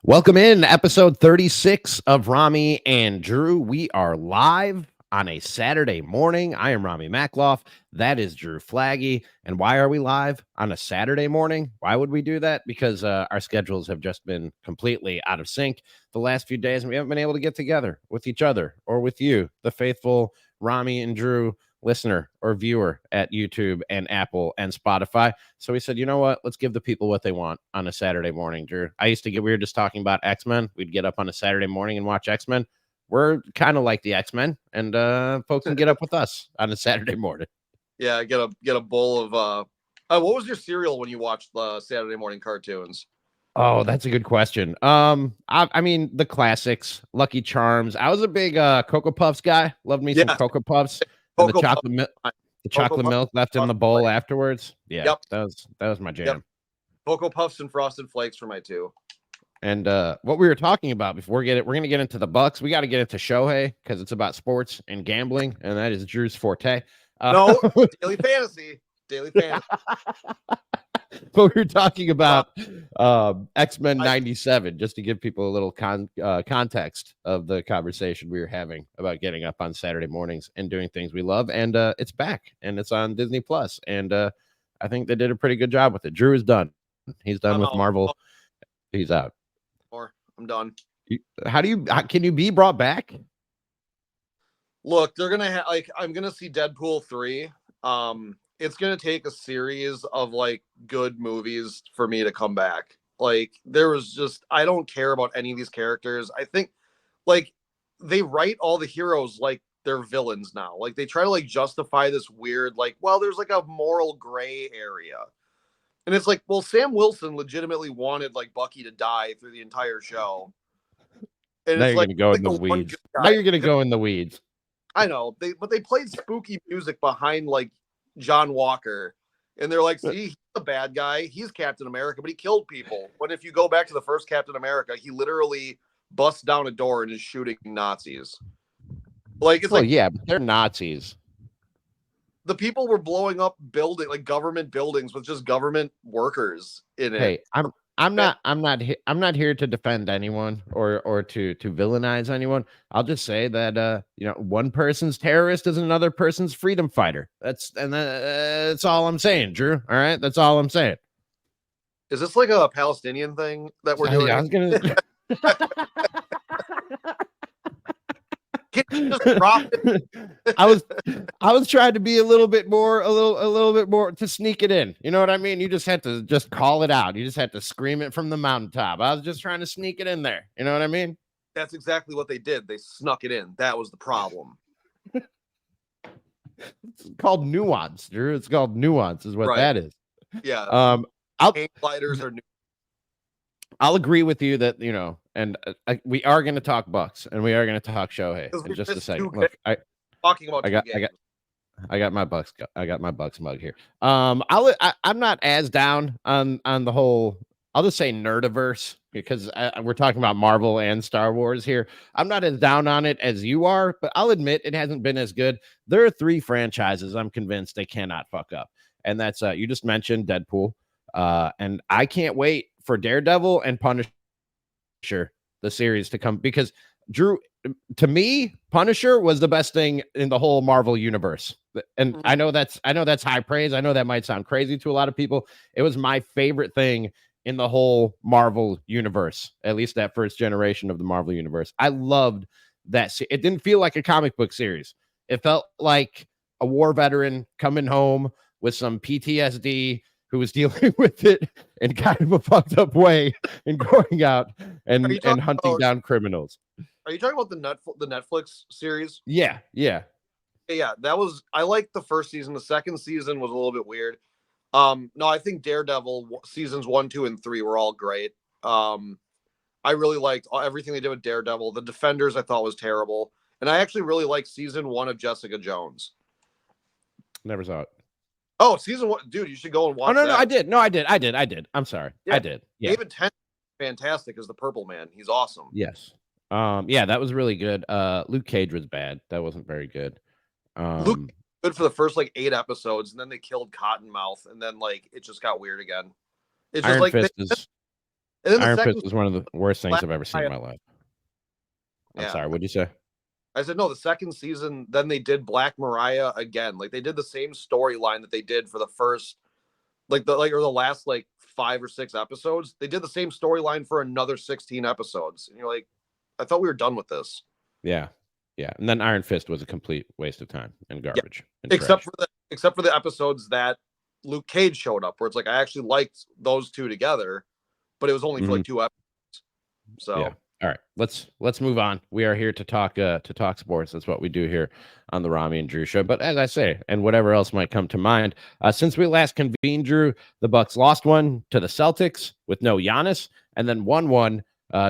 Welcome in episode 36 of Ramie and Drew. We are live on a Saturday morning. I am Ramie Makloff. That is Drew Flaggy. And why are we live on a Saturday morning? Why would we do that? Because our schedules have just been completely out of sync the last few days, and we haven't been able to get together with each other or with you, the faithful Ramie and Drew listener or viewer at YouTube and Apple and Spotify. So we said, you know what? Let's give the people what they want on a Saturday morning, Drew. We were just talking about X-Men. We'd get up on a Saturday morning and watch X-Men. We're kind of like the X-Men, and folks can get up with us on a Saturday morning. Yeah, get a bowl of what was your cereal when you watched the Saturday morning cartoons? Oh, that's a good question. I mean the classics, Lucky Charms. I was a big Cocoa Puffs guy. Loved me some Cocoa Puffs and Cocoa the chocolate milk left in the bowl afterwards. Yeah, yep. that was my jam. Yep. Cocoa Puffs and Frosted Flakes for my two. And what we were talking about before we're going to get into the Bucks. We got to get into Shohei because it's about sports and gambling, and that is Drew's forte. No, daily fantasy. But we were talking about X-Men 97, just to give people a little context of the conversation we were having about getting up on Saturday mornings and doing things we love. And it's back, and it's on Disney Plus. And I think they did a pretty good job with it. Drew is done. He's done with Marvel. He's out. I'm done. Can you be brought back? Look, they're gonna I'm gonna see Deadpool 3. It's gonna take a series of good movies for me to come back. I don't care about any of these characters. I think they write all the heroes like they're villains now. They try to justify this weird there's a moral gray area. And it's well, Sam Wilson legitimately wanted Bucky to die through the entire show. And now you're gonna go in the weeds. Now you're gonna go in the weeds. I know but they played spooky music behind John Walker, and they're see, he's a bad guy. He's Captain America, but he killed people. But if you go back to the first Captain America, he literally busts down a door and is shooting Nazis. Yeah, but they're Nazis. The people were blowing up government buildings with just government workers in it. Hey, I'm not here to defend anyone or to villainize anyone. I'll just say that one person's terrorist is another person's freedom fighter. That's all I'm saying, Drew. All right, that's all I'm saying. Is this a Palestinian thing that we're doing? I was gonna. I was trying to be a little bit more to sneak it in. You know what I mean? You just had to just call it out. You just had to scream it from the mountaintop. I was just trying to sneak it in there. You know what I mean? That's exactly what they did. They snuck it in. That was the problem. It's called nuance, Drew. It's called nuance is what that is. Yeah. Lighters are new. I'll agree with you that, and we are going to talk Bucks and we are going to talk Shohei in just a second. Look, I got my Bucks. I got my Bucks mug here. I'm not as down on the whole. I'll just say nerdiverse because we're talking about Marvel and Star Wars here. I'm not as down on it as you are, but I'll admit it hasn't been as good. There are 3 franchises I'm convinced they cannot fuck up, and that's you just mentioned Deadpool, and I can't wait for Daredevil and Punisher, the series to come, because Drew, to me, Punisher was the best thing in the whole Marvel universe. And I know that's high praise. I know that might sound crazy to a lot of people. It was my favorite thing in the whole Marvel universe, at least that first generation of the Marvel universe. I loved that. It didn't feel like a comic book series. It felt like a war veteran coming home with some PTSD who was dealing with it in kind of a fucked up way and going out and hunting down criminals. Are you talking about the Netflix series? Yeah. I liked the first season. The second season was a little bit weird. No, I think Daredevil seasons 1, 2, and 3 were all great. I really liked everything they did with Daredevil. The Defenders I thought was terrible. And I actually really liked season 1 of Jessica Jones. Never saw it. Oh, season 1, dude! You should go and watch. No, I did. I'm sorry, yeah. I did. Yeah. David Tennant, fantastic as the Purple Man. He's awesome. Yes. Yeah, that was really good. Luke Cage was bad. That wasn't very good. Luke good for the first 8 episodes, and then they killed Cottonmouth, and then it just got weird again. It's just Iron Fist is And then the Iron Fist second was one of the worst things Black I've ever seen in Mariah, my life. I'm yeah. sorry, what'd you say? I said no, the second season, then they did Black Mariah again. Like they did the same storyline that they did for the first or the last like 5 or 6 episodes. They did the same storyline for another 16 episodes. And you're like, I thought we were done with this. Yeah. Yeah. And then Iron Fist was a complete waste of time and Yeah. garbage and Except trash. for the episodes that Luke Cage showed up, where it's like I actually liked those two together, but it was only for Mhm. like 2 episodes. Yeah. So All right. Let's move on. We are here to talk sports. That's what we do here on the Ramie and Drew show. But as I say, and whatever else might come to mind, since we last convened, Drew, the Bucks lost one to the Celtics with no Giannis, and then won one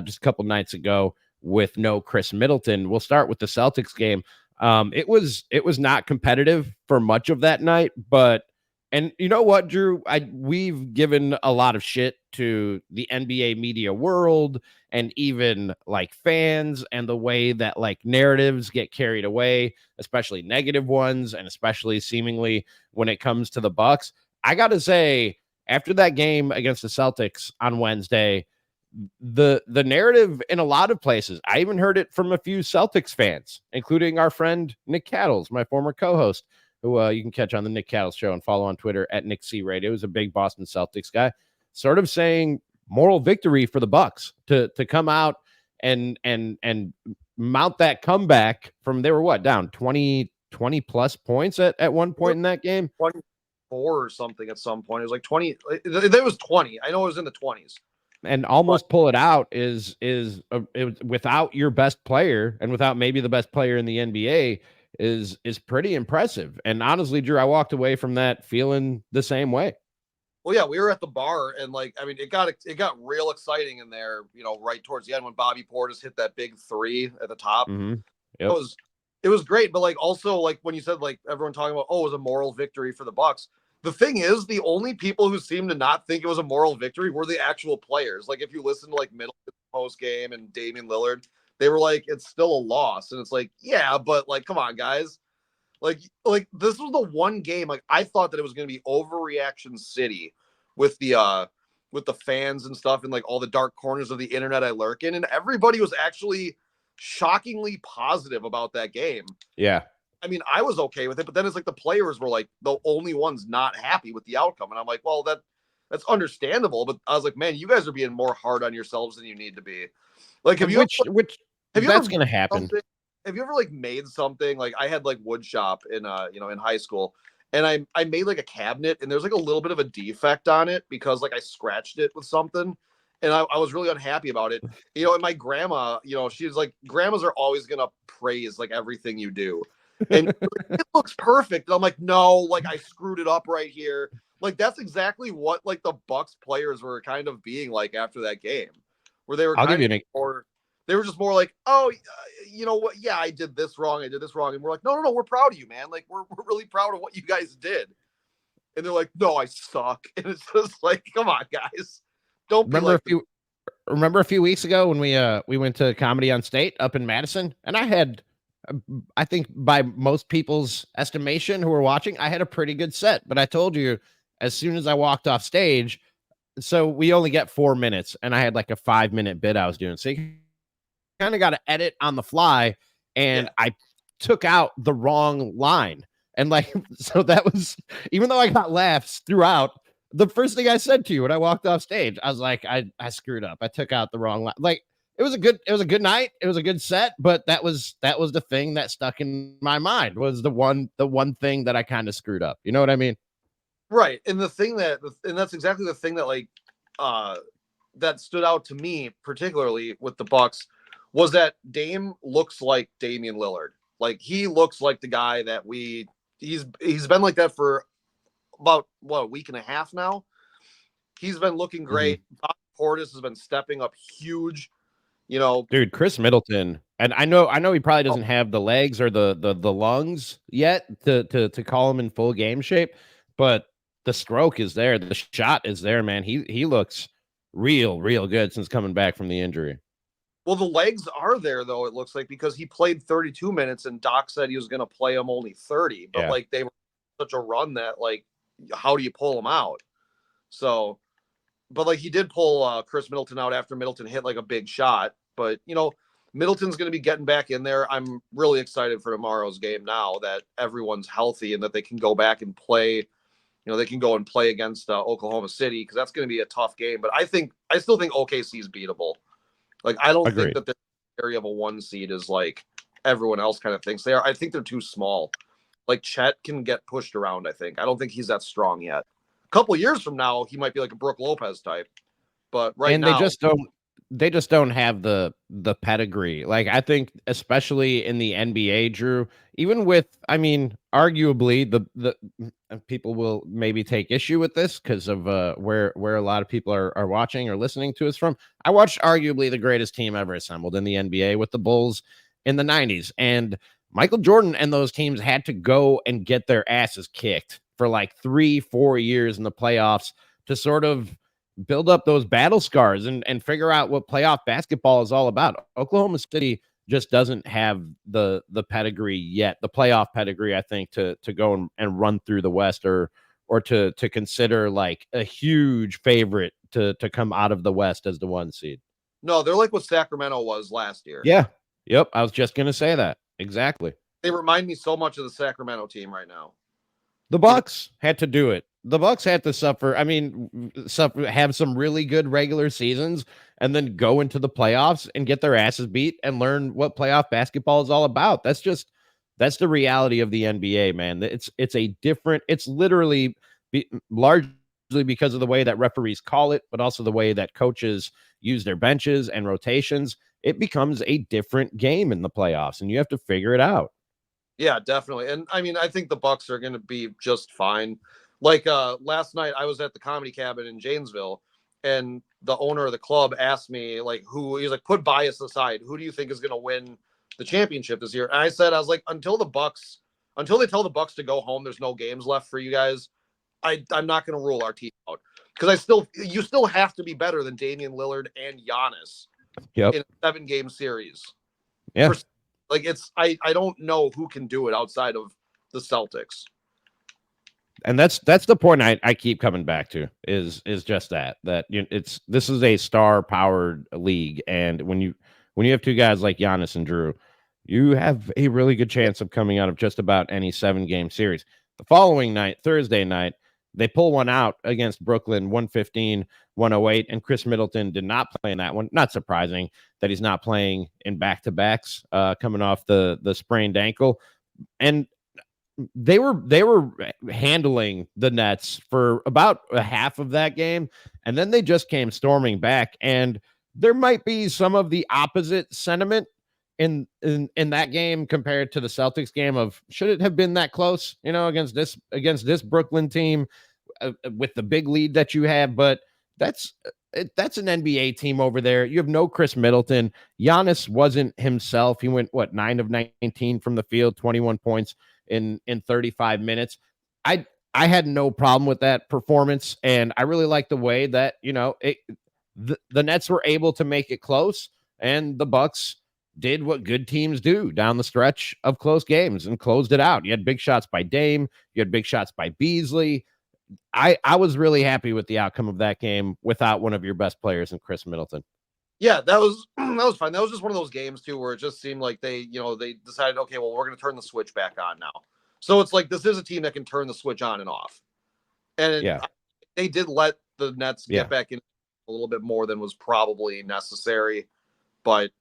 just a couple nights ago with no Chris Middleton. We'll start with the Celtics game. It was not competitive for much of that night, but and you know what, Drew? We've given a lot of shit to the NBA media world and even like fans and the way that like narratives get carried away, especially negative ones, and especially seemingly when it comes to the Bucks. I gotta say, after that game against the Celtics on Wednesday, the narrative in a lot of places, I even heard it from a few Celtics fans, including our friend Nick Cattles, my former co-host, who you can catch on the Nick Cattles show and follow on Twitter at Nick C Radio. He's a big Boston Celtics guy, sort of saying moral victory for the Bucks to come out and mount that comeback from they were what down 20 plus points at one point in that game. 24 or something at some point. It was like 20. There was 20. I know it was in the 20s. And But almost pull it out without your best player and without maybe the best player in the NBA is pretty impressive. And honestly, Drew, I walked away from that feeling the same way. well, yeah, we were at the bar and like I mean, it got real exciting in there. Right towards the end when Bobby Portis hit that big three at the top. Mm-hmm. It Yep. was it was great, but like also like when you said like everyone talking about it was a moral victory for the Bucks. The thing is, the only people who seemed to not think it was a moral victory were the actual players. Like if you listen to like Middleton post game and Damian Lillard, they were like, it's still a loss, and it's like, yeah, but like, come on, guys. Like this was the one game like I thought that it was going to be overreaction city with the fans and stuff and like all the dark corners of the internet I lurk in, and everybody was actually shockingly positive about that game. Yeah. I mean, I was okay with it, but then it's like the players were like the only ones not happy with the outcome, and I'm like, well, that's understandable, but I was like, man, you guys are being more hard on yourselves than you need to be. Like, Which have you that's ever going to happen. have you ever like made something like I had like wood shop in in high school, and I made like a cabinet and there's like a little bit of a defect on it because like I scratched it with something, and I was really unhappy about it. And my grandma, she's like, grandmas are always gonna praise like everything you do, and like, it looks perfect. And I'm like, no, like I screwed it up right here. Like that's exactly what like the Bucks players were kind of being like after that game, where they were I'll give kind you of an more they were just more like, oh, you know what? Yeah, I did this wrong. I did this wrong. And we're like, no, no, no, we're proud of you, man. Like, we're really proud of what you guys did. And they're like, no, I suck. And it's just like, come on, guys. Don't be remember like, a few remember a few weeks ago when we went to Comedy on State up in Madison, and I had I think by most people's estimation who were watching, I had a pretty good set. But I told you as soon as I walked off stage, so we only get 4 minutes, and I had like a 5-minute bit I was doing. So you kind of got to edit on the fly, and yeah. I took out the wrong line. And like, so that was, even though I got laughs throughout, the first thing I said to you when I walked off stage, I was like, I screwed up. I took out the wrong line. Like, it was a good night. It was a good set, but that was the thing that stuck in my mind was the one thing that I kind of screwed up. You know what I mean? Right. And that's exactly the thing that like, that stood out to me, particularly with the Bucks, was that Dame looks like Damian Lillard. Like he looks like the guy that he's been like that for about a week and a half now. He's been looking great. Bob Portis has been stepping up huge. Dude, Chris Middleton, and I know he probably doesn't have the legs or the lungs yet to call him in full game shape, but the stroke is there, the shot is there, man. He looks real good since coming back from the injury. Well, the legs are there though. It looks like because he played 32 minutes and Doc said he was going to play him only 30, but Yeah. like they were such a run that like, how do you pull him out? So but like he did pull Chris Middleton out after Middleton hit like a big shot. But Middleton's going to be getting back in there. I'm really excited for tomorrow's game now that everyone's healthy and that they can go back and play. They can go and play against Oklahoma City because that's going to be a tough game. But I still think OKC is beatable. Like I don't think Agreed. that the area of a 1 seed is like everyone else kind of thinks they are. I think they're too small. Like Chet can get pushed around. I don't think he's that strong yet. A couple years from now, he might be like a Brooke Lopez type. But right And now, they just don't have the pedigree. Like I think especially in the NBA, Drew, even with arguably the people will maybe take issue with this because of where a lot of people are watching or listening to us from. I watched arguably the greatest team ever assembled in the NBA with the Bulls in the 90s, and Michael Jordan and those teams had to go and get their asses kicked for like 3-4 years in the playoffs to sort of build up those battle scars and figure out what playoff basketball is all about. Oklahoma City just doesn't have the pedigree yet, the playoff pedigree, I think, to go and run through the West or to consider like a huge favorite to come out of the West as the 1 seed. no, they're like what Sacramento was last year. Yeah. Yep. I was just going to say that. Exactly. They remind me so much of the Sacramento team right now. The Bucks had to do it. The Bucks had to suffer. Have some really good regular seasons and then go into the playoffs and get their asses beat and learn what playoff basketball is all about. That's the reality of the NBA, man. It's literally largely because of the way that referees call it, but also the way that coaches use their benches and rotations. It becomes a different game in the playoffs, and you have to figure it out. Yeah, definitely. And I think the Bucks are going to be just fine. Like last night I was at the Comedy Cabin in Janesville and the owner of the club asked me like he's like, put bias aside, who do you think is going to win the championship this year? And I said, I was like, until they tell the Bucks to go home, there's no games left for you guys. I'm not going to rule our team out because you still have to be better than Damian Lillard and Giannis Yep. in a 7-game series. Yeah. Like I don't know who can do it outside of the Celtics. And that's the point I keep coming back to is just that this is a star powered league. And when you have two guys like Giannis and Drew, you have a really good chance of coming out of just about any 7-game series. The following night, Thursday night, they pull one out against Brooklyn, 115-108, and Chris Middleton did not play in that one. Not surprising that he's not playing in back-to-backs coming off the sprained ankle. And they were handling the Nets for about a half of that game, and then they just came storming back. And there might be some of the opposite sentiment in that game compared to the Celtics game of should it have been that close, against this Brooklyn team with the big lead that you have. But that's an NBA team over there. You have no Chris Middleton. Giannis wasn't himself. He went 9 of 19 from the field, 21 points in 35 minutes. I had no problem with that performance, and I really like the way that the Nets were able to make it close, and the Bucks did what good teams do down the stretch of close games and closed it out. You had big shots by Dame, you had big shots by Beasley. I was really happy with the outcome of that game without one of your best players in Chris Middleton. Yeah, that was fine. That was just one of those games too where it just seemed like they decided, okay, well, we're going to turn the switch back on now. So it's like this is a team that can turn the switch on and off. And yeah, they did let the Nets get back in a little bit more than was probably necessary. But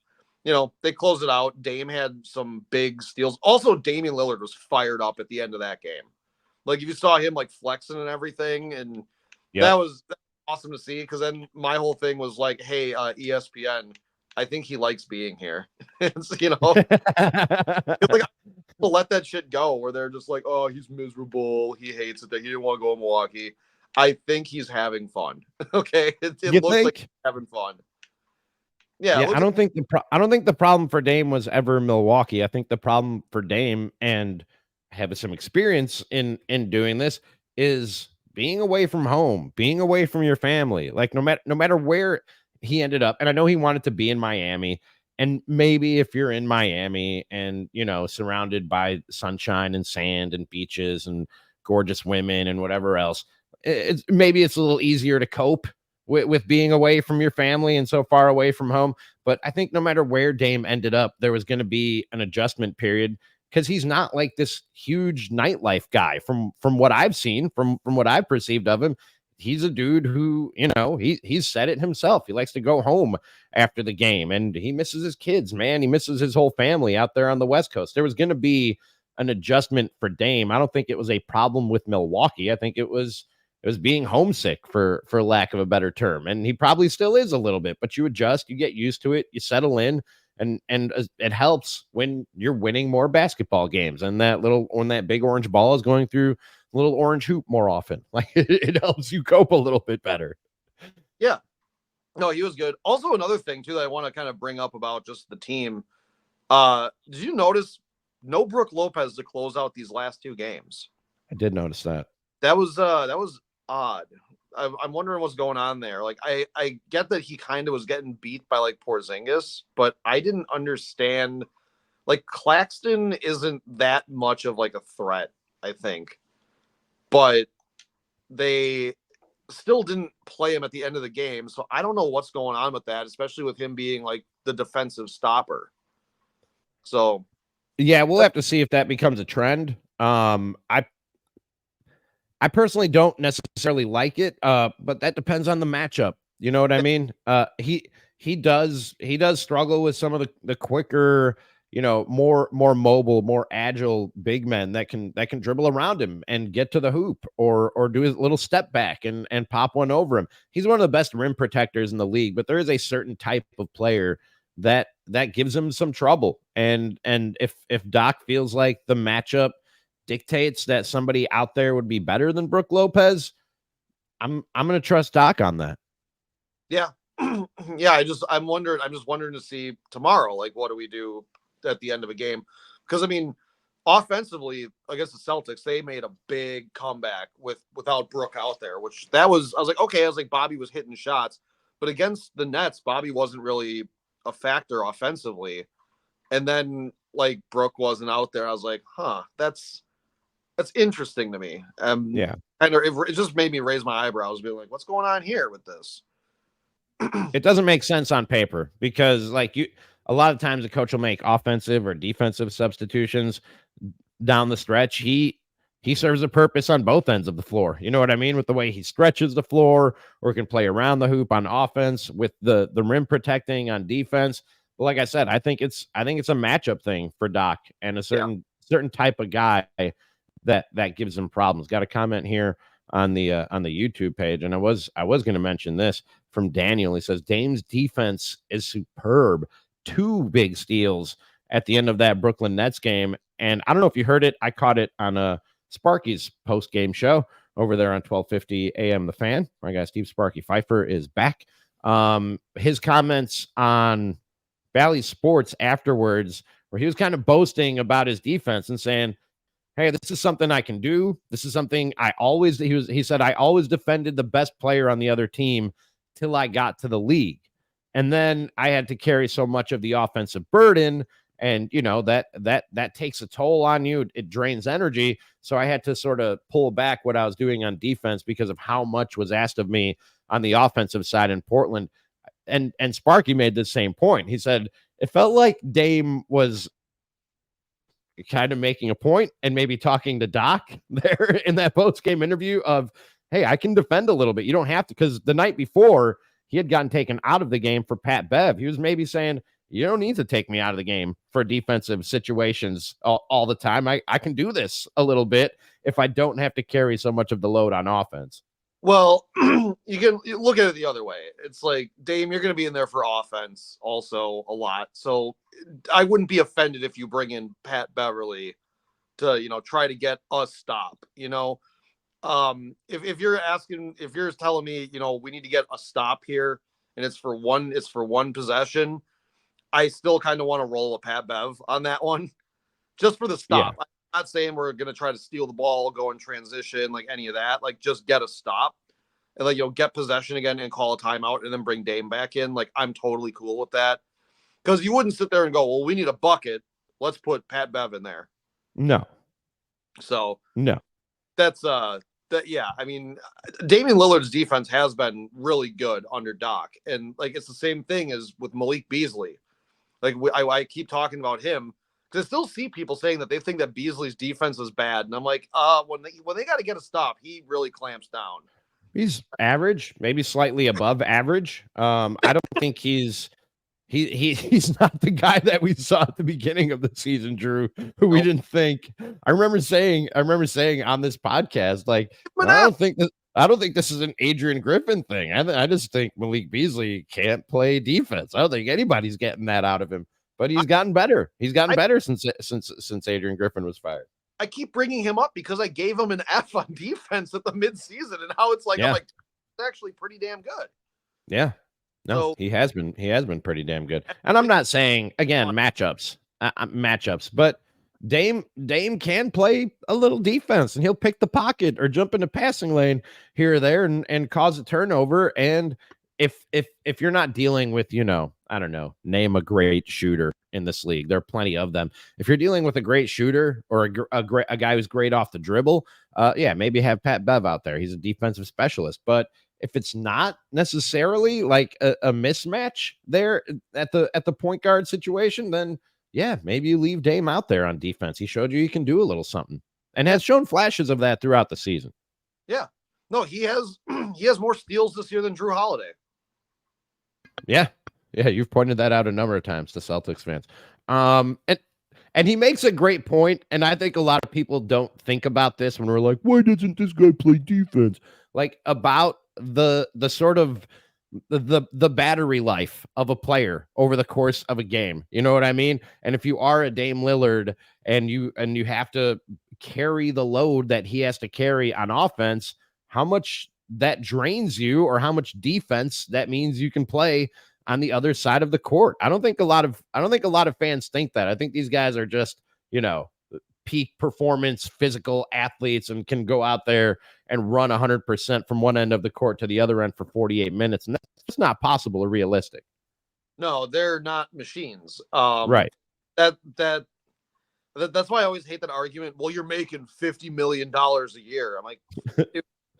they closed it out. Dame had some big steals. Also, Damian Lillard was fired up at the end of that game. Like if you saw him like flexing and everything, and that was awesome to see. Because then my whole thing was like, hey, ESPN, I think he likes being here. It's, it's like to let that shit go where they're just like, oh, he's miserable. He hates it that he didn't want to go to Milwaukee. I think he's having fun. Okay, it looks like he's having fun. Yeah, I don't think the problem for Dame was ever Milwaukee. I think the problem for Dame, and have some experience in doing this, is being away from home, being away from your family. Like no matter where he ended up, and I know he wanted to be in Miami, and maybe if you're in Miami and surrounded by sunshine and sand and beaches and gorgeous women and whatever else, it's a little easier to cope with being away from your family and so far away from home. But I think no matter where Dame ended up, there was going to be an adjustment period because he's not like this huge nightlife guy from what I've seen, from what I've perceived of him. He's a dude who, he's said it himself. He likes to go home after the game and he misses his kids, man. He misses his whole family out there on the West Coast. There was going to be an adjustment for Dame. I don't think it was a problem with Milwaukee. I think it was being homesick for lack of a better term. And he probably still is a little bit, but you adjust, you get used to it, you settle in, and it helps when you're winning more basketball games and when that big orange ball is going through little orange hoop more often. Like it helps you cope a little bit better. Yeah. No, he was good. Also, another thing too that I want to kind of bring up about just the team. Did you notice no Brook Lopez to close out these last two games? I did notice that. That was odd. I'm wondering what's going on there. Like I get that he kind of was getting beat by like Porzingis, but I didn't understand. Like Claxton isn't that much of like a threat, I think, but they still didn't play him at the end of the game. So I don't know what's going on with that, especially with him being like the defensive stopper. So yeah, we'll have to see if that becomes a trend. I personally don't necessarily like it, but that depends on the matchup. You know what I mean? He does struggle with some of the quicker, more mobile, more agile big men that can dribble around him and get to the hoop or do his little step back and pop one over him. He's one of the best rim protectors in the league, but there is a certain type of player that gives him some trouble. And if Doc feels like the matchup dictates that somebody out there would be better than Brook Lopez, I'm going to trust Doc on that. Yeah. Yeah, I'm just wondering to see tomorrow, like, what do we do at the end of a game? Because I mean, offensively against the Celtics, they made a big comeback without Brook out there, which I was like, okay, I was like, Bobby was hitting shots, but against the Nets, Bobby wasn't really a factor offensively. And then like Brook wasn't out there. I was like, huh, that's interesting to me. Yeah. And it just made me raise my eyebrows, being like, what's going on here with this? It doesn't make sense on paper because a lot of times the coach will make offensive or defensive substitutions down the stretch. He serves a purpose on both ends of the floor. You know what I mean? With the way he stretches the floor or can play around the hoop on offense with the rim protecting on defense. But like I said, I think it's a matchup thing for Doc and a certain type of guy that gives him problems. Got a comment here on the YouTube page, and I was going to mention this from Daniel. He says Dame's defense is superb. 2 big steals at the end of that Brooklyn Nets game, and I don't know if you heard it. I caught it on Sparky's post game show over there on 1250 AM The Fan. My guy Steve Sparky Pfeiffer is back. His comments on Valley Sports afterwards, where he was kind of boasting about his defense and saying, hey, this is something I can do. This is something he said, I always defended the best player on the other team till I got to the league. And then I had to carry so much of the offensive burden. And, that takes a toll on you. It drains energy. So I had to sort of pull back what I was doing on defense because of how much was asked of me on the offensive side in Portland. And Sparky made the same point. He said, it felt like Dame was kind of making a point and maybe talking to Doc there in that post-game interview of, hey, I can defend a little bit. You don't have to, because the night before he had gotten taken out of the game for Pat Bev. He was maybe saying, you don't need to take me out of the game for defensive situations all the time. I can do this a little bit if I don't have to carry so much of the load on offense. Well, you can look at it the other way. It's like, Dame, you're going to be in there for offense also a lot. So I wouldn't be offended if you bring in Pat Beverly to, try to get a stop, if you're telling me, we need to get a stop here and it's for one possession, I still kind of want to roll a Pat Bev on that one just for the stop. Yeah. I'm not saying we're going to try to steal the ball, go in transition, like any of that. Like, just get a stop and get possession again and call a timeout and then bring Dame back in. Like, I'm totally cool with that, because you wouldn't sit there and go, well, we need a bucket, let's put Pat Bev in there. No. So no, that's Yeah, I mean, Damian Lillard's defense has been really good under Doc, and like it's the same thing as with Malik Beasley. Like I keep talking about him because I still see people saying that they think that Beasley's defense is bad, and I'm like, when they got to get a stop, he really clamps down. He's average, maybe slightly above average. I don't think he's not the guy that we saw at the beginning of the season, Drew, who we didn't think. I remember saying on this podcast, like, I don't think this is an Adrian Griffin thing. I just think Malik Beasley can't play defense. I don't think anybody's getting that out of him. But he's gotten better. He's gotten better since Adrian Griffin was fired. I keep bringing him up because I gave him an F on defense at the midseason, and how it's like, I'm like, it's actually pretty damn good. Yeah. No, so, he has been pretty damn good. And I'm not saying, again, matchups, but Dame can play a little defense, and he'll pick the pocket or jump in the passing lane here or there and cause a turnover. And if you're not dealing with, I don't know, name a great shooter in this league, there are plenty of them. If you're dealing with a great shooter or a guy who's great off the dribble, maybe have Pat Bev out there. He's a defensive specialist. But if it's not necessarily like a mismatch there at the point guard situation, then maybe you leave Dame out there on defense. He showed you can do a little something and has shown flashes of that throughout the season. Yeah. No, he has more steals this year than Drew Holiday. Yeah. Yeah, you've pointed that out a number of times to Celtics fans. And he makes a great point, and I think a lot of people don't think about this when we're like, why doesn't this guy play defense? Like, about the sort of the battery life of a player over the course of a game. You know what I mean? And if you are a Dame Lillard and you have to carry the load that he has to carry on offense, how much that drains you or how much defense that means you can play on the other side of the court. I don't think a lot of fans think that. I think these guys are just, peak performance, physical athletes and can go out there and run 100% from one end of the court to the other end for 48 minutes. And that's not possible or realistic. No, they're not machines. Right. That's why I always hate that argument. Well, you're making $50 million a year. I'm like,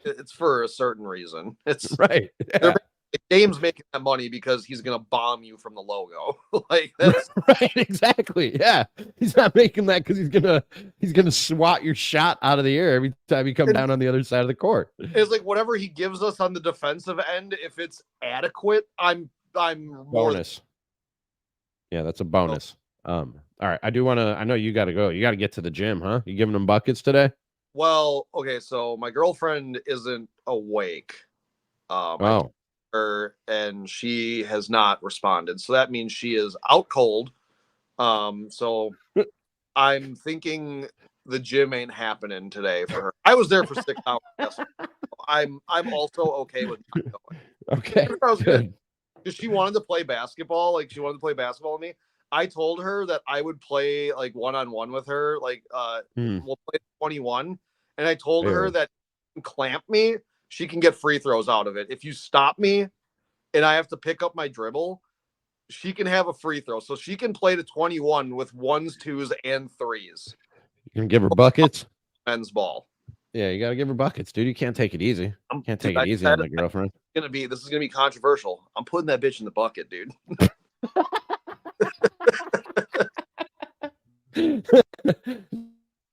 it's for a certain reason. It's right. Yeah. Dame's making that money because he's gonna bomb you from the logo. Like that's right, exactly. Yeah, he's not making that because he's gonna swat your shot out of the air every time you come down on the other side of the court. It's like whatever he gives us on the defensive end, if it's adequate, I'm bonus. Yeah, that's a bonus. All right, I know you got to go. You got to get to the gym, huh? You giving them buckets today? Well, okay, so my girlfriend isn't awake. Her and she has not responded, so that means she is out cold. So I'm thinking the gym ain't happening today for her. I was there for 6 hours yesterday. I'm also okay with not going. Okay, good. Because she wanted to play basketball, with me. I told her that I would play like one-on-one with her, we'll play 21, and I told her that clamp me, she can get free throws out of it. If you stop me and I have to pick up my dribble, she can have a free throw. So she can play to 21 with 1s, 2s, and 3s. You can give her buckets? Men's ball. Yeah, you got to give her buckets, dude. You can't take it easy. Can't take it easy on my girlfriend. This is going to be controversial. I'm putting that bitch in the bucket, dude.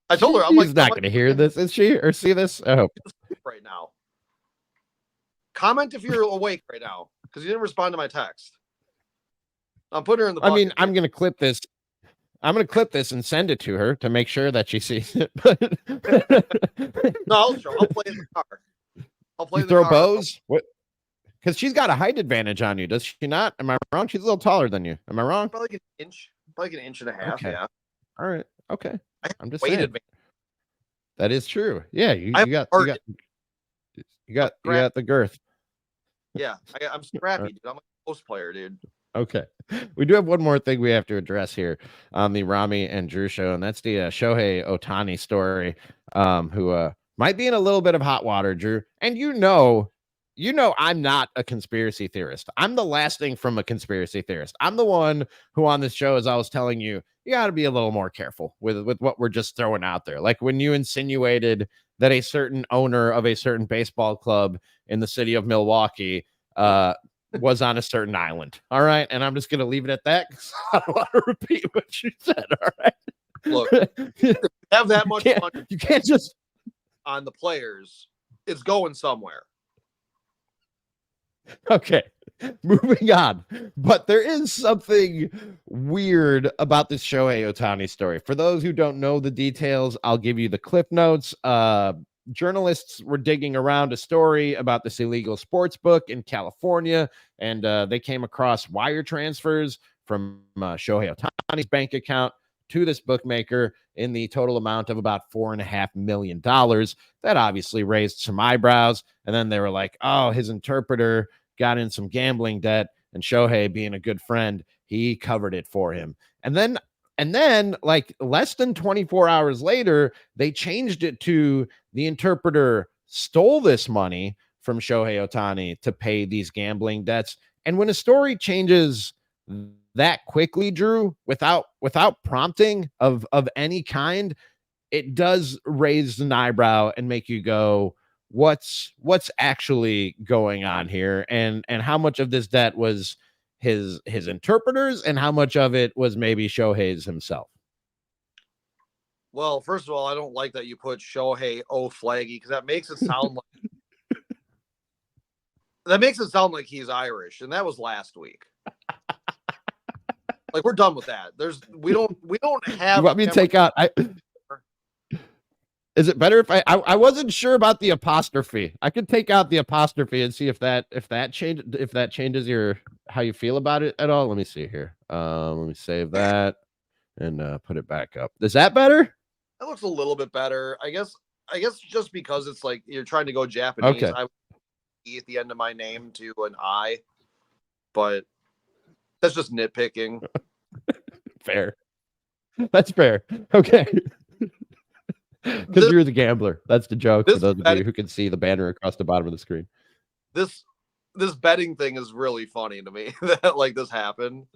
I told her, I'm She's not going to hear this, is she? Or see this? I hope. Right now. Comment if you're awake right now, because you didn't respond to my text. I'm putting her in the bucket. I mean, I'm going to clip this. I'm going to clip this and send it to her to make sure that she sees it. No, I'll play in the car. I'll play in the car. Throw bows? What? Because she's got a height advantage on you, does she not? Am I wrong? She's a little taller than you. Am I wrong? Probably like an inch and a half. Okay. Yeah. All right. Okay. I'm just saying. Advantage. That is true. Yeah, you got the girth. Yeah, I'm scrappy, dude. I'm a post player, dude. Okay. We do have one more thing we have to address here on the Ramie and Drew show, and that's the Shohei Ohtani story, who might be in a little bit of hot water, Drew. And you know I'm not a conspiracy theorist. I'm the last thing from a conspiracy theorist. I'm the one who on this show is always telling you you got to be a little more careful with what we're just throwing out there. Like when you insinuated that a certain owner of a certain baseball club in the city of Milwaukee was on a certain island. All right. And I'm just going to leave it at that because I don't want to repeat what you said. All right. Look, have that much money you can't just on the players. It's going somewhere. Okay, moving on. But there is something weird about this Shohei Ohtani story. For those who don't know the details, I'll give you the clip notes. Journalists were digging around a story about this illegal sports book in California, and they came across wire transfers from Shohei Ohtani's bank account to this bookmaker in the total amount of about $4.5 million. That obviously raised some eyebrows. And then they were like, oh, his interpreter got in some gambling debt, and Shohei, being a good friend, he covered it for him. And then like less than 24 hours later, they changed it to the interpreter stole this money from Shohei Ohtani to pay these gambling debts. And when a story changes that quickly, Drew, without prompting of any kind, it does raise an eyebrow and make you go, what's actually going on here, and how much of this debt was his interpreters and how much of it was maybe Shohei's himself. Well, first of all, I don't like that you put Shohei O'Flaggy because that makes it sound like he's Irish, and that was last week. Like, we're done with that. We don't have. You want me to take out? Is it better if I wasn't sure about the apostrophe? I could take out the apostrophe and see if that changes your how you feel about it at all. Let me see here. Let me save that and put it back up. Is that better? That looks a little bit better. I guess just because it's like you're trying to go Japanese. Okay. I would E at the end of my name to an I, but that's just nitpicking. Fair. That's fair. Okay. Because you're the gambler. That's the joke for those of you who can see the banner across the bottom of the screen. This betting thing is really funny to me that like this happened.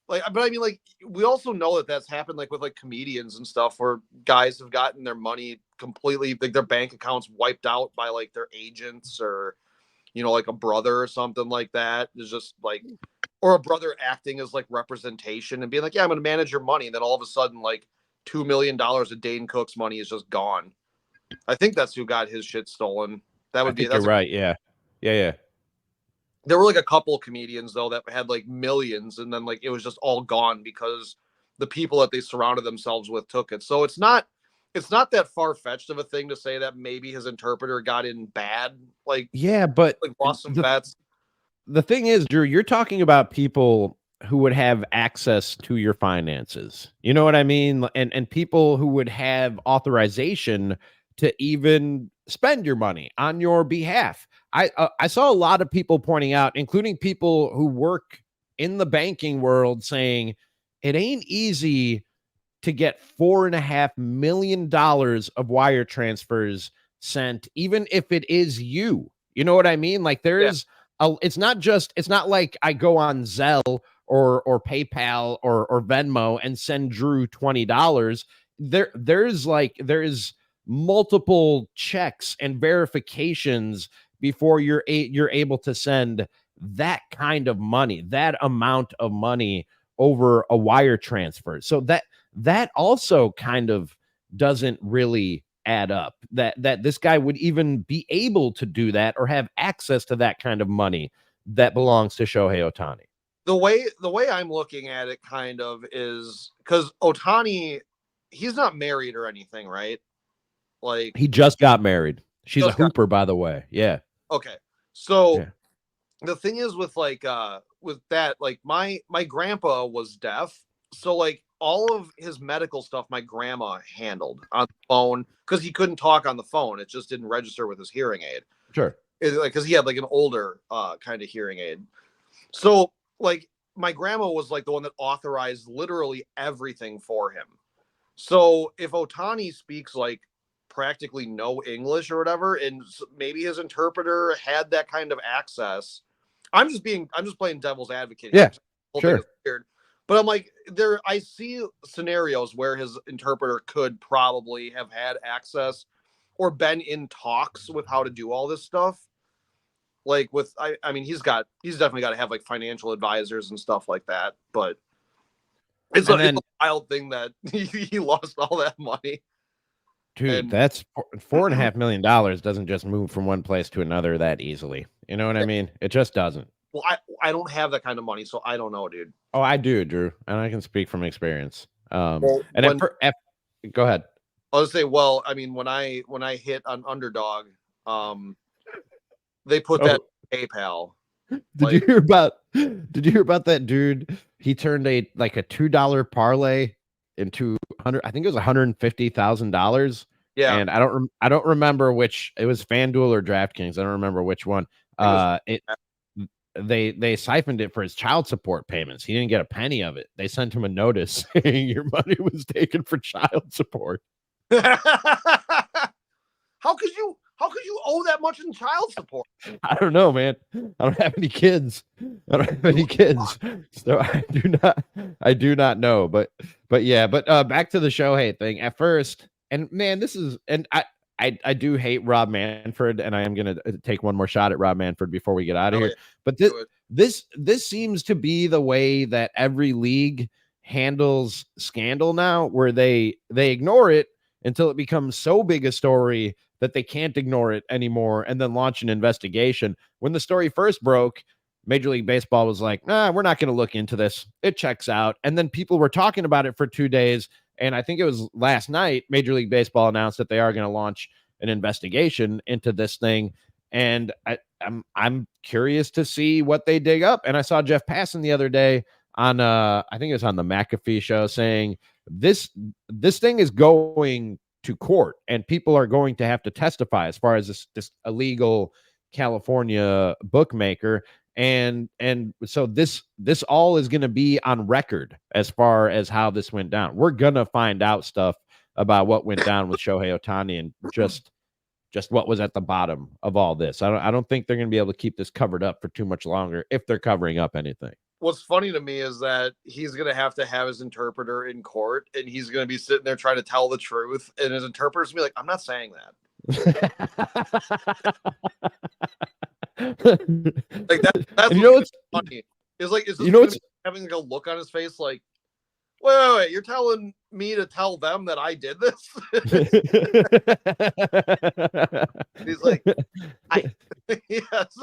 But I mean, like, we also know that that's happened like with like comedians and stuff where guys have gotten their money completely, like their bank accounts wiped out by like their agents or, like a brother or something like that. It's just like, or a brother acting as like representation and being like, yeah, I'm going to manage your money. And then all of a sudden, like $2 million of Dane Cook's money is just gone. I think that's who got his shit stolen. That would be. You're right. Yeah. There were like a couple of comedians though that had like millions, and then like it was just all gone because the people that they surrounded themselves with took it. So it's not that far-fetched of a thing to say that maybe his interpreter got in bad. Like, yeah, but like lost some bets. The thing is, Drew, you're talking about people who would have access to your finances. You know what I mean? And people who would have authorization to even spend your money on your behalf. I saw a lot of people pointing out, including people who work in the banking world, saying it ain't easy to get $4.5 million of wire transfers sent, even if it is you. You know what I mean? Like there's it's not like I go on Zelle or PayPal or Venmo and send Drew $20. There's multiple checks and verifications before you're able to send that kind of money, that amount of money over a wire transfer. So that also kind of doesn't really add up, that this guy would even be able to do that or have access to that kind of money that belongs to Shohei Ohtani. The way I'm looking at it kind of is because Ohtani, he's not married or anything, right? Like, he just got married. She's a hooper, by the way. Yeah. Okay. So the thing is with like with that, like my grandpa was deaf. So like all of his medical stuff my grandma handled on the phone because he couldn't talk on the phone. It just didn't register with his hearing aid. Sure. Because he had like an older kind of hearing aid. So like my grandma was like the one that authorized literally everything for him. So if Ohtani speaks like practically no English or whatever, and maybe his interpreter had that kind of access. I'm just playing devil's advocate. Yeah, sure. Weird. But I'm like, I see scenarios where his interpreter could probably have had access or been in talks with how to do all this stuff. Like I mean, he's definitely got to have like financial advisors and stuff like that. But it's And it's then, a wild thing that he lost all that money. dude, And that's $4.5 million doesn't just move from one place to another that easily. You know what I mean? It just doesn't. well, I don't have that kind of money, so I don't know, dude. Oh, I do, Drew, and I can speak from experience. Well, And go ahead. I'll just say, well, I mean, when I hit on underdog, they put that Oh, in PayPal. did you hear about? Did you hear about that dude? He turned a $2 parlay into 100. I think it was $150,000. Yeah, And I don't remember which it was, FanDuel or DraftKings. I don't remember which one. I think it was. It they siphoned it for his child support payments. He didn't get a penny of it. They sent him a notice saying your money was taken for child support. How could you owe that much in child support? I don't know, man. I don't have any kids. I don't have any kids, so I do not know. But yeah. But back to the Shohei thing. At first, and man, this is, and I do hate Rob Manfred, and I am gonna take one more shot at Rob Manfred before we get out of here. But this seems to be the way that every league handles scandal now, where they ignore it until it becomes so big a story that they can't ignore it anymore and then launch an investigation. When the story first broke, Major League Baseball was like, nah, we're not going to look into this. It checks out. And then people were talking about it for 2 days. And I think it was last night, Major League Baseball announced that they are going to launch an investigation into this thing. And I'm curious to see what they dig up. And I saw Jeff Passan the other day on I think it was on the McAfee show, saying this thing is going to court and people are going to have to testify as far as this illegal California bookmaker. And so this all is going to be on record as far as how this went down. We're going to find out stuff about what went down with Shohei Ohtani and just what was at the bottom of all this. I don't think they're going to be able to keep this covered up for too much longer if they're covering up anything. What's funny to me is that he's going to have his interpreter in court, and he's going to be sitting there trying to tell the truth, and his interpreter's going to be like, I'm not saying that. Like that's what's funny. It's like, having like a look on his face like, wait, you're telling me to tell them that I did this? He's like, yes.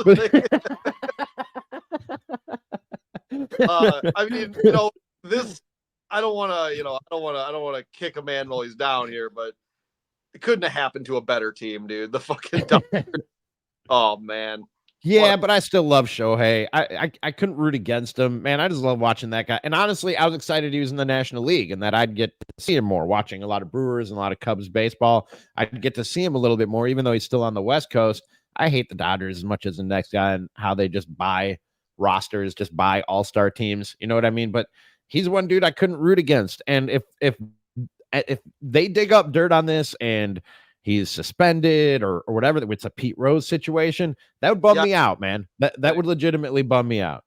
I mean, this. I don't want to kick a man while he's down here, but it couldn't have happened to a better team, dude. The fucking oh man. Yeah, but I still love Shohei. I couldn't root against him, man. I just love watching that guy. And honestly, I was excited he was in the National League and that I'd get to see him more. Watching a lot of Brewers and a lot of Cubs baseball, I'd get to see him a little bit more, even though he's still on the West Coast. I hate the Dodgers as much as the next guy and how they just buy rosters, just buy all-star teams. You know what I mean? But he's one dude I couldn't root against. And if they dig up dirt on this and he's suspended or whatever, it's a Pete Rose situation, that would bum me out, man. That would legitimately bum me out.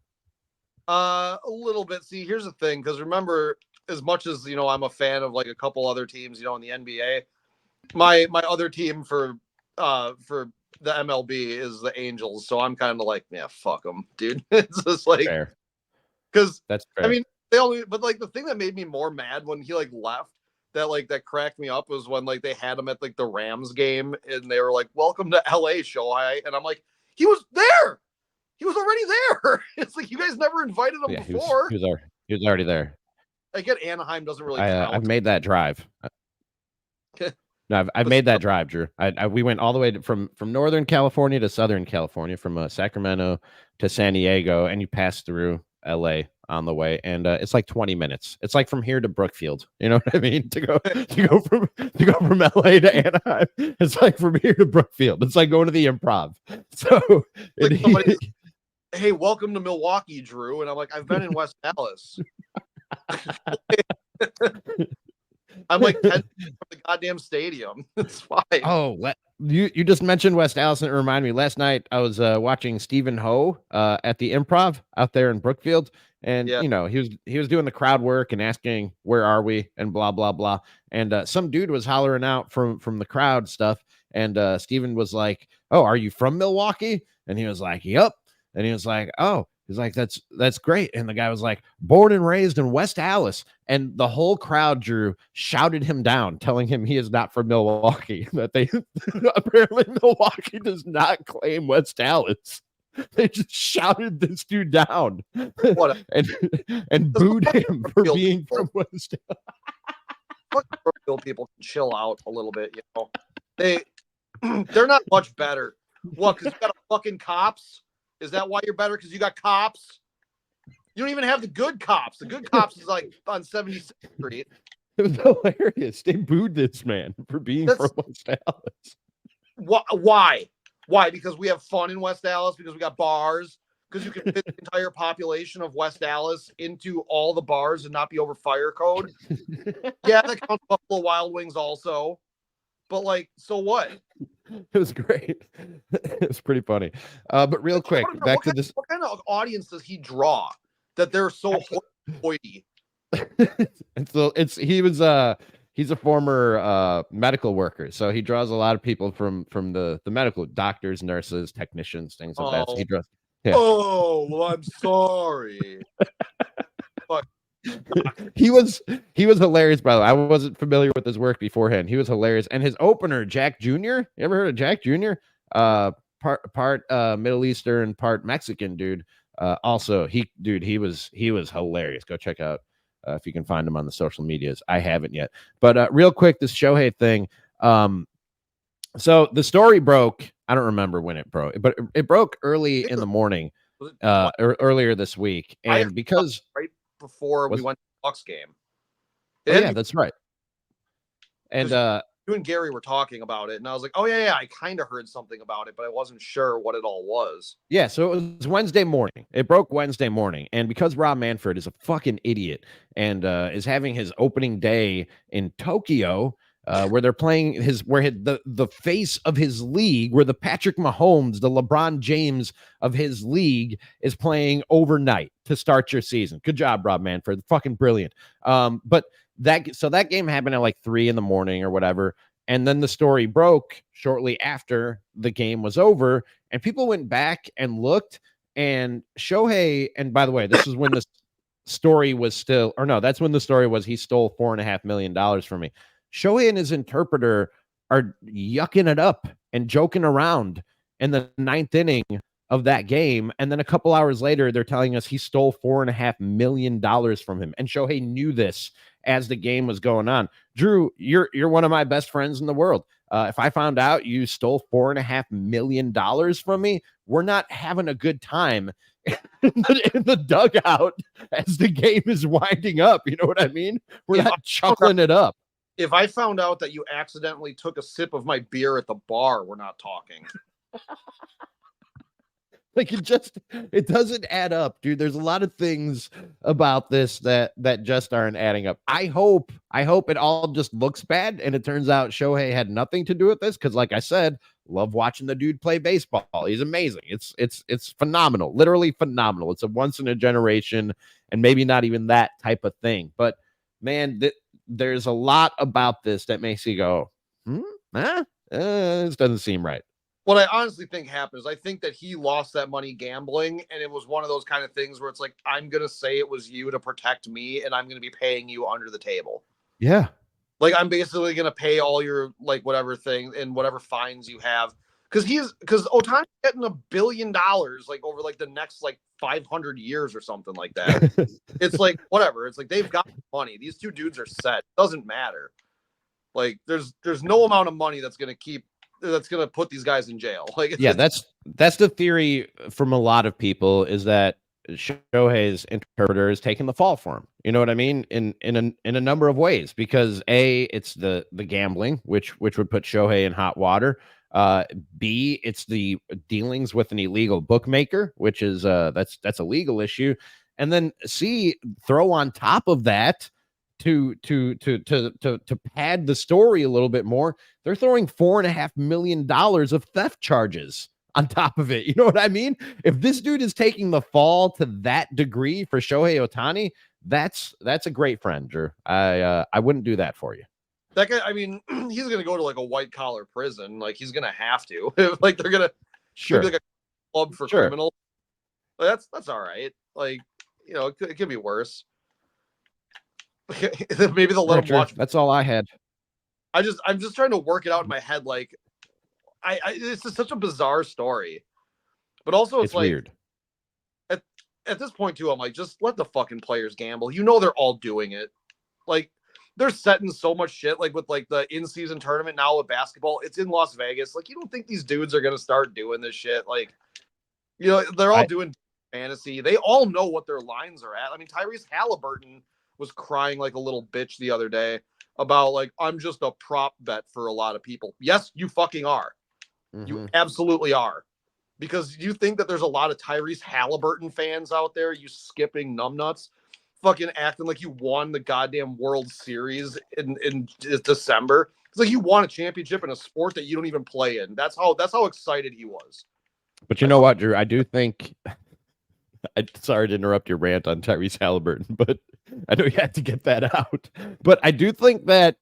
A little bit. See, here's the thing, because remember, as much as I'm a fan of like a couple other teams, in the NBA, my other team for the MLB is the Angels, so I'm kind of like, yeah, fuck them, dude. It's just like, because that's fair. I mean, but like the thing that made me more mad when he like left, that cracked me up, was when like they had him at like the Rams game and they were like, welcome to LA, Shohei, and I'm like, he was there, he was already there. It's like, you guys never invited him before. He was already there. I get Anaheim doesn't really count. I've made that drive. No, I've made that drive, Drew. We went all the way from Northern California to Southern California, from Sacramento to San Diego, and you pass through LA on the way, and it's like 20 minutes. It's like from here to Brookfield. You know what I mean? To go from LA to Anaheim, it's like from here to Brookfield. It's like going to the Improv. So, like hey, welcome to Milwaukee, Drew, and I'm like, I've been in West Dallas. I'm like 10 from the goddamn stadium. It's fine. Oh, You just mentioned West Allis, and it reminded me. Last night I was watching Stephen Ho at the Improv out there in Brookfield, and Yeah. he was doing the crowd work and asking where are we and blah blah blah. And some dude was hollering out from the crowd stuff, and Stephen was like, "Oh, are you from Milwaukee?" And he was like, "Yep." And he was like, "Oh." He's like, that's great. And the guy was like, born and raised in West Allis. And the whole crowd, Drew, shouted him down, telling him he is not from Milwaukee. That they apparently Milwaukee does not claim West Allis. They just shouted this dude down What? and booed him for being from West Allis. Brookfield people can chill out a little bit, you know. They're not much better. What? Because you got fucking cops? Is that why you're better? Because you got cops? You don't even have the good cops. The good cops is like on 76th Street. It was hilarious. They booed this man for being from West Allis. Why? Why? Because we have fun in West Allis? Because we got bars? Because you can fit the entire population of West Allis into all the bars and not be over fire code? Yeah, that counts Buffalo Wild Wings also. But like, so what? It was great. It was pretty funny. But real quick, back to this. What kind of audience does he draw that they're so hoity? And so he's a former medical worker, so he draws a lot of people from the medical doctors, nurses, technicians, things like that. So he draws. Yeah. Oh, well, I'm sorry. He was hilarious, by the way. I wasn't familiar with his work beforehand. He was hilarious. And his opener, Jack Jr. You ever heard of Jack Jr.? Part Middle Eastern, part Mexican dude. Also, he was hilarious. Go check out if you can find him on the social medias. I haven't yet. But real quick, this Shohei thing. So the story broke. I don't remember when it broke, but it broke early in the morning, earlier this week. And because right before we went to the Bucks game. Yeah, that's right. And you and Gary were talking about it, and I was like, oh yeah, I kind of heard something about it, but I wasn't sure what it all was. Yeah, so it was Wednesday morning. It broke Wednesday morning, and because Rob Manfred is a fucking idiot and is having his opening day in Tokyo, where they're playing the face of his league, where the Patrick Mahomes, the LeBron James of his league, is playing overnight to start your season. Good job, Rob Manfred. Fucking brilliant. But that game happened at like 3 a.m. or whatever. And then the story broke shortly after the game was over, and people went back and looked, and Shohei, and by the way, this is when the story was still, or no, that's when the story was he stole $4.5 million from me. Shohei and his interpreter are yucking it up and joking around in the 9th inning of that game. And then a couple hours later, they're telling us he stole $4.5 million from him. And Shohei knew this as the game was going on. Drew, you're one of my best friends in the world. If I found out you stole $4.5 million from me, we're not having a good time in the dugout as the game is winding up. You know what I mean? We're not chuckling it up. If I found out that you accidentally took a sip of my beer at the bar, we're not talking. Like it doesn't add up, dude. There's a lot of things about this that just aren't adding up. I hope it all just looks bad and it turns out Shohei had nothing to do with this, because like I said, love watching the dude play baseball. He's amazing. It's phenomenal, literally phenomenal. It's a once in a generation, and maybe not even that type of thing. But man, there's a lot about this that makes you go, this doesn't seem right. What I honestly think happened is I think that he lost that money gambling, and it was one of those kind of things where it's like, I'm going to say it was you to protect me, and I'm going to be paying you under the table. Yeah. Like, I'm basically going to pay all your, like, whatever thing and whatever fines you have. Because Ohtani's getting $1 billion, like, over, like, the next, like, 500 years or something like that. It's like, whatever. It's like, they've got money. These two dudes are set. It doesn't matter. Like, there's no amount of money that's going to put these guys in jail. Like, yeah, that's the theory from a lot of people, is that Shohei's interpreter is taking the fall for him. You know what I mean? In a number of ways, because A, it's the gambling, which would put Shohei in hot water. B, it's the dealings with an illegal bookmaker, which is that's a legal issue. And then C, throw on top of that to pad the story a little bit more, they're throwing $4.5 million of theft charges on top of it. You know what I mean? If this dude is taking the fall to that degree for Shohei Ohtani, that's a great friend, Drew. I wouldn't do that for you. That guy, I mean, he's gonna go to like a white collar prison. Like he's gonna have to. Like they're gonna maybe like a club for criminals. Like, that's all right. Like, you know, it could be worse. Maybe they'll let him watch. That's all I had. I'm just trying to work it out in my head. Like, it's just such a bizarre story, but also it's like weird. At this point too, I'm like, just let the fucking players gamble. You know, they're all doing it. Like, they're setting so much shit. Like with like the in-season tournament now with basketball, it's in Las Vegas. Like, you don't think these dudes are gonna start doing this shit? Like, you know, they're all doing fantasy. They all know what their lines are at. I mean, Tyrese Halliburton was crying like a little bitch the other day about like, I'm just a prop bet for a lot of people. Yes, you fucking are. Mm-hmm. You absolutely are. Because you think that there's a lot of Tyrese Halliburton fans out there, you skipping numbnuts, fucking acting like you won the goddamn World Series in December. It's like you won a championship in a sport that you don't even play in. That's how excited he was. But you know what, Drew? I do think sorry to interrupt your rant on Tyrese Halliburton, but I know you had to get that out. But I do think that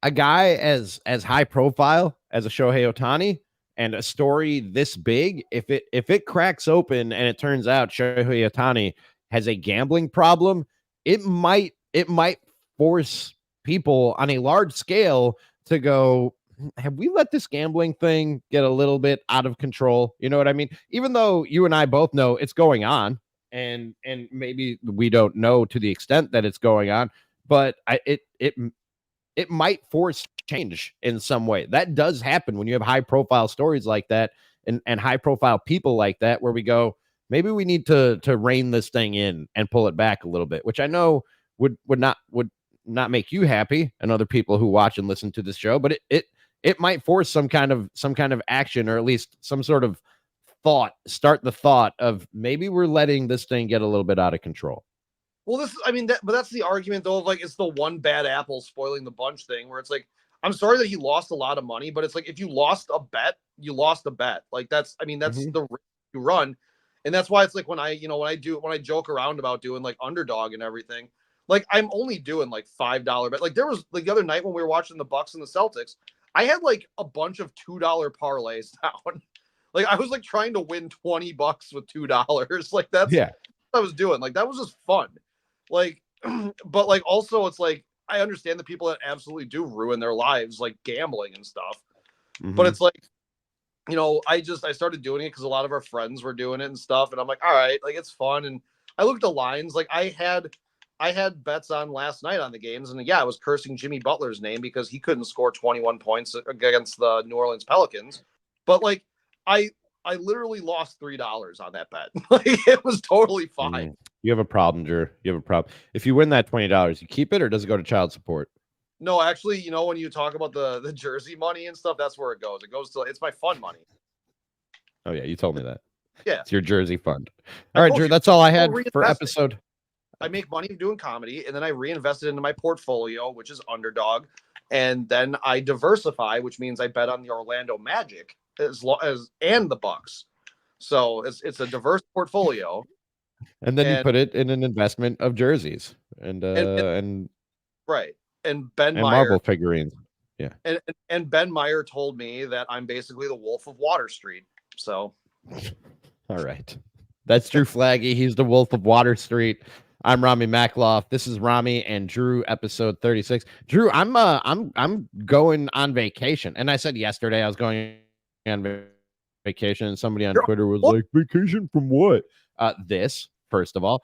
a guy as high profile as a Shohei Ohtani and a story this big, if it cracks open and it turns out Shohei Ohtani has a gambling problem, it might force people on a large scale to go, have we let this gambling thing get a little bit out of control? You know what I mean? Even though you and I both know it's going on, and maybe we don't know to the extent that it's going on, but it might force change in some way. That does happen when you have high profile stories like that and high profile people like that, where we go, maybe we need to rein this thing in and pull it back a little bit, which I know would not make you happy and other people who watch and listen to this show, but it might force some kind of action, or at least some sort of start the thought of maybe we're letting this thing get a little bit out of control. Well, but that's the argument though of like, it's the one bad apple spoiling the bunch thing, where it's like, I'm sorry that he lost a lot of money, but it's like, if you lost a bet, you lost a bet. Like that's the risk you run. And that's why it's like when I joke around about doing like underdog and everything, like I'm only doing like $5 bet. Like there was like the other night when we were watching the Bucks and the Celtics, I had like a bunch of $2 parlays down. Like I was like trying to win $20 with $2. Like that's what I was doing. Like that was just fun. Like, but like also it's like, I understand the people that absolutely do ruin their lives, like gambling and stuff. Mm-hmm. But it's like, you know, I started doing it because a lot of our friends were doing it and stuff. And I'm like, all right, like it's fun. And I looked at the lines. Like I had bets on last night on the games. And yeah, I was cursing Jimmy Butler's name because he couldn't score 21 points against the New Orleans Pelicans. But like, I literally lost $3 on that bet. Like it was totally fine. You have a problem, Drew. You have a problem. If you win that $20, you keep it, or does it go to child support? No, actually, you know, when you talk about the jersey money and stuff, that's where it goes. It's my fun money. Oh yeah, you told me that. Yeah, it's your jersey fund. All right, Drew, that's all I had for episode. I make money doing comedy, and then I reinvest it into my portfolio, which is underdog, and then I diversify, which means I bet on the Orlando Magic and the Bucks. So it's a diverse portfolio. And then you put it in an investment of jerseys and right. And Ben and Meyer, Marvel figurines. Yeah. And Ben Meyer told me that I'm basically the Wolf of Water Street. So all right. That's Drew Flaggy. He's the Wolf of Water Street. I'm Ramie Makloff. This is Ramie and Drew, episode 36. Drew, I'm going on vacation. And I said yesterday I was going on vacation, and somebody on Twitter was like, vacation from what? This, first of all.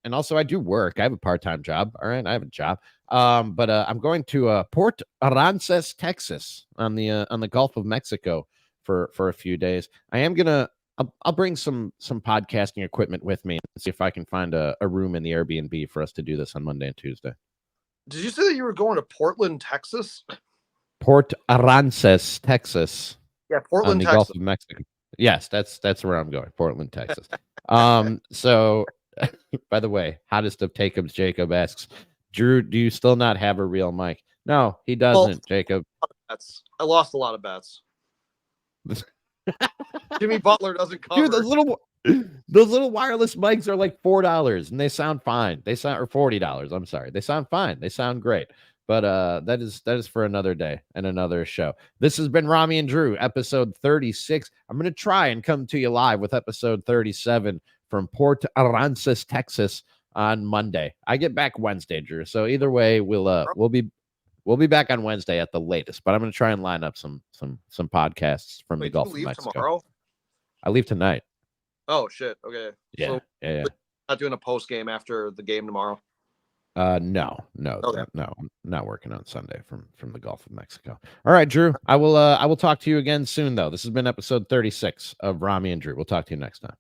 And also I do work. I have a part-time job. All right. I have a job. But I'm going to Port Aransas, Texas on the Gulf of Mexico for a few days. I am gonna I'll bring some podcasting equipment with me and see if I can find a room in the Airbnb for us to do this on Monday and Tuesday. Did you say that you were going to Portland, Texas? Port Aransas, Texas. Yeah, Portland, on the Texas. Gulf of Mexico. Yes, that's where I'm going. Portland, Texas. So by the way, hottest of Jacobs Jacob asks, Drew, do you still not have a real mic? No, he doesn't, Jacob. I lost a lot of bets. Jimmy Butler doesn't cover. Dude, those little wireless mics are like $4 and they sound fine. They sound or $40. I'm sorry. They sound fine. They sound great. But that is for another day and another show. This has been Ramie and Drew, episode 36. I'm gonna try and come to you live with episode 37 from Port Aransas, Texas on Monday. I get back Wednesday, Drew. So either way, we'll be back on Wednesday at the latest. But I'm gonna try and line up some podcasts from the Gulf of Mexico. Tomorrow? I leave tonight. Oh shit. Okay. Yeah. So yeah. not doing a post game after the game tomorrow. No, Okay. no, I'm not working on Sunday from the Gulf of Mexico. All right, Drew. I will talk to you again soon, though. This has been episode 36 of Ramie and Drew. We'll talk to you next time.